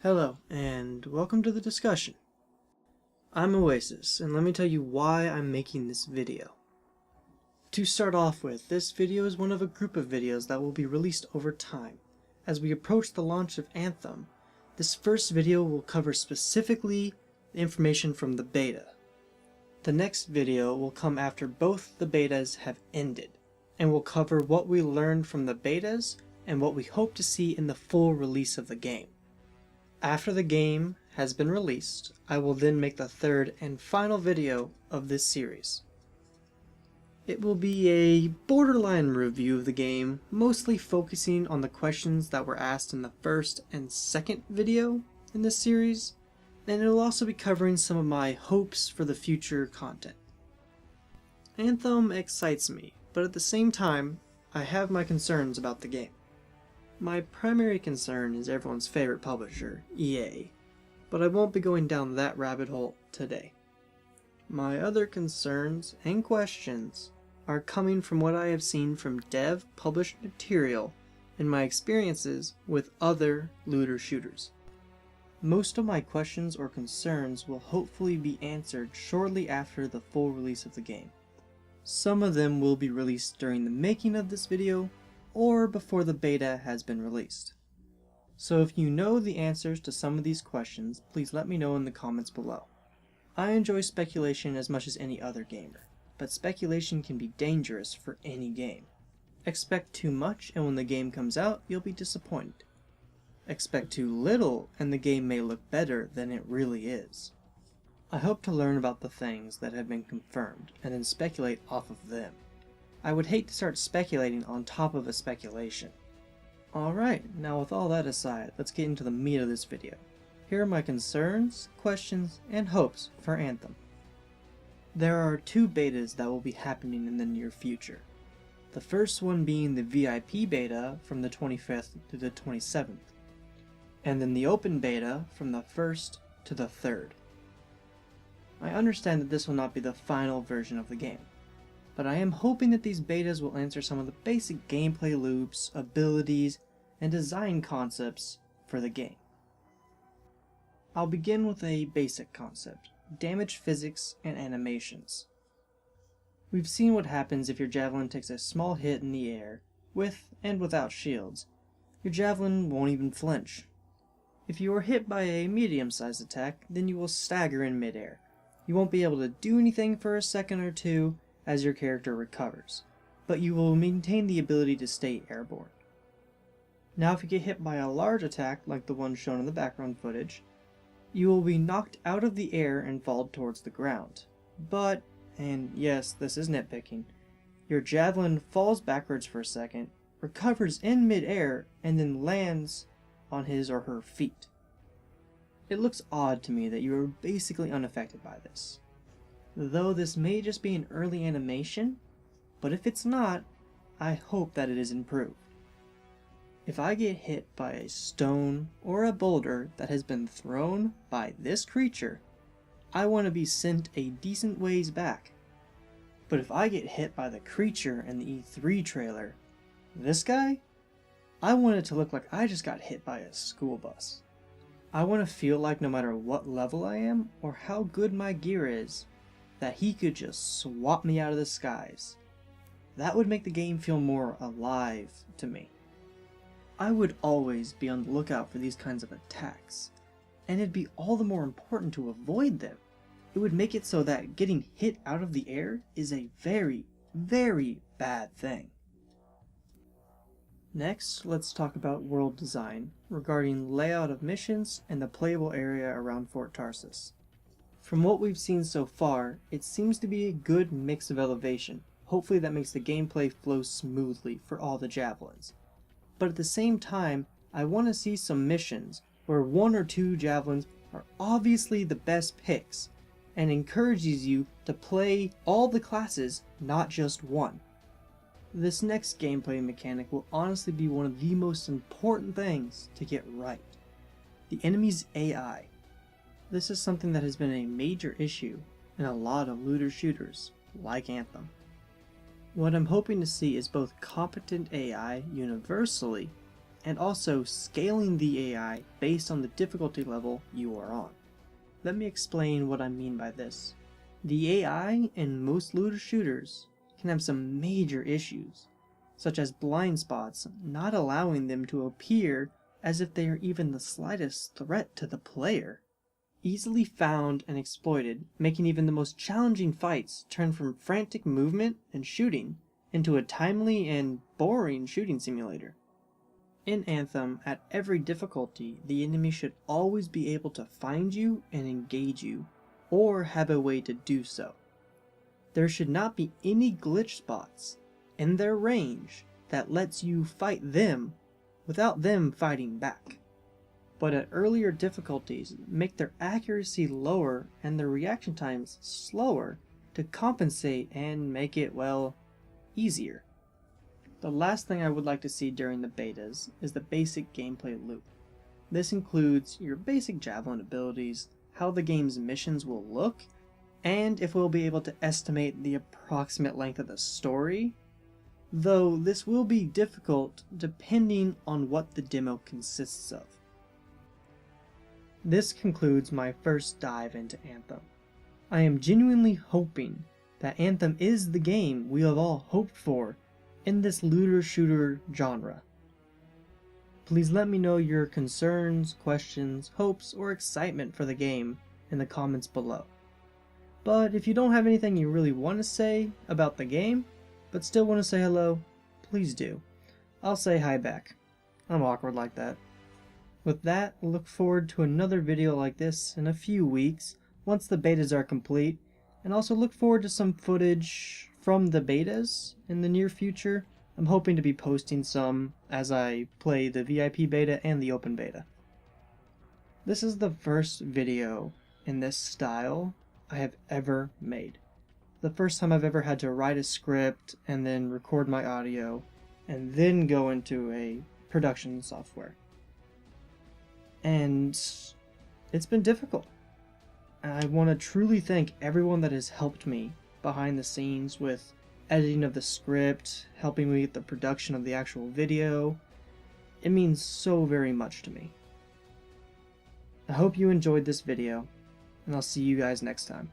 Hello, and welcome to the discussion. I'm Oasis, and let me tell you why I'm making this video. To start off with, this video is one of a group of videos that will be released over time. As we approach the launch of Anthem, this first video will cover specifically the information from the beta. The next video will come after both the betas have ended, and will cover what we learned from the betas and what we hope to see in the full release of the game. After the game has been released, I will then make the third and final video of this series. It will be a borderline review of the game, mostly focusing on the questions that were asked in the first and second video in this series, and it will also be covering some of my hopes for the future content. Anthem excites me, but at the same time, I have my concerns about the game. My primary concern is everyone's favorite publisher, EA, but I won't be going down that rabbit hole today. My other concerns and questions are coming from what I have seen from dev-published material and my experiences with other looter shooters. Most of my questions or concerns will hopefully be answered shortly after the full release of the game. Some of them will be released during the making of this video, or before the beta has been released. So if you know the answers to some of these questions, please let me know in the comments below. I enjoy speculation as much as any other gamer, but speculation can be dangerous for any game. Expect too much and when the game comes out, you'll be disappointed. Expect too little and the game may look better than it really is. I hope to learn about the things that have been confirmed and then speculate off of them. I would hate to start speculating on top of a speculation. Alright, now with all that aside, let's get into the meat of this video. Here are my concerns, questions, and hopes for Anthem. There are two betas that will be happening in the near future. The first one being the VIP beta from the 25th to the 27th, and then the open beta from the 1st to the 3rd. I understand that this will not be the final version of the game, but I am hoping that these betas will answer some of the basic gameplay loops, abilities, and design concepts for the game. I'll begin with a basic concept: damage physics and animations. We've seen what happens if your Javelin takes a small hit in the air, with and without shields. Your Javelin won't even flinch. If you are hit by a medium-sized attack, then you will stagger in midair. You won't be able to do anything for a second or two as your character recovers, but you will maintain the ability to stay airborne. Now if you get hit by a large attack like the one shown in the background footage, you will be knocked out of the air and fall towards the ground. But, and yes, this is nitpicking, your Javelin falls backwards for a second, recovers in midair, and then lands on his or her feet. It looks odd to me that you are basically unaffected by this. Though this may just be an early animation, but if it's not, I hope that it is improved. If I get hit by a stone or a boulder that has been thrown by this creature, I want to be sent a decent ways back. But if I get hit by the creature in the E3 trailer, this guy, I want it to look like I just got hit by a school bus. I want to feel like no matter what level I am or how good my gear is, that he could just swap me out of the skies. That would make the game feel more alive to me. I would always be on the lookout for these kinds of attacks, and it'd be all the more important to avoid them. It would make it so that getting hit out of the air is a very, very bad thing. Next, let's talk about world design regarding layout of missions and the playable area around Fort Tarsus. From what we've seen so far, it seems to be a good mix of elevation. Hopefully that makes the gameplay flow smoothly for all the Javelins. But at the same time, I want to see some missions where one or two Javelins are obviously the best picks, and encourages you to play all the classes, not just one. This next gameplay mechanic will honestly be one of the most important things to get right: the enemy's AI. This is something that has been a major issue in a lot of looter shooters, like Anthem. What I'm hoping to see is both competent AI universally and also scaling the AI based on the difficulty level you are on. Let me explain what I mean by this. The AI in most looter shooters can have some major issues, such as blind spots not allowing them to appear as if they are even the slightest threat to the player. Easily found and exploited, making even the most challenging fights turn from frantic movement and shooting into a timely and boring shooting simulator. In Anthem, at every difficulty, the enemy should always be able to find you and engage you, or have a way to do so. There should not be any glitch spots in their range that lets you fight them without them fighting back. But at earlier difficulties, make their accuracy lower and their reaction times slower to compensate and make it, well, easier. The last thing I would like to see during the betas is the basic gameplay loop. This includes your basic Javelin abilities, how the game's missions will look, and if we'll be able to estimate the approximate length of the story, though this will be difficult depending on what the demo consists of. This concludes my first dive into Anthem. I am genuinely hoping that Anthem is the game we have all hoped for in this looter shooter genre. Please let me know your concerns, questions, hopes, or excitement for the game in the comments below. But if you don't have anything you really want to say about the game, but still want to say hello, please do. I'll say hi back. I'm awkward like that. With that, look forward to another video like this in a few weeks once the betas are complete, and also look forward to some footage from the betas in the near future. I'm hoping to be posting some as I play the VIP beta and the open beta. This is the first video in this style I have ever made. The first time I've ever had to write a script and then record my audio and then go into a production software. And it's been difficult. I want to truly thank everyone that has helped me behind the scenes with editing of the script, helping me with the production of the actual video. It means so very much to me. I hope you enjoyed this video, and I'll see you guys next time.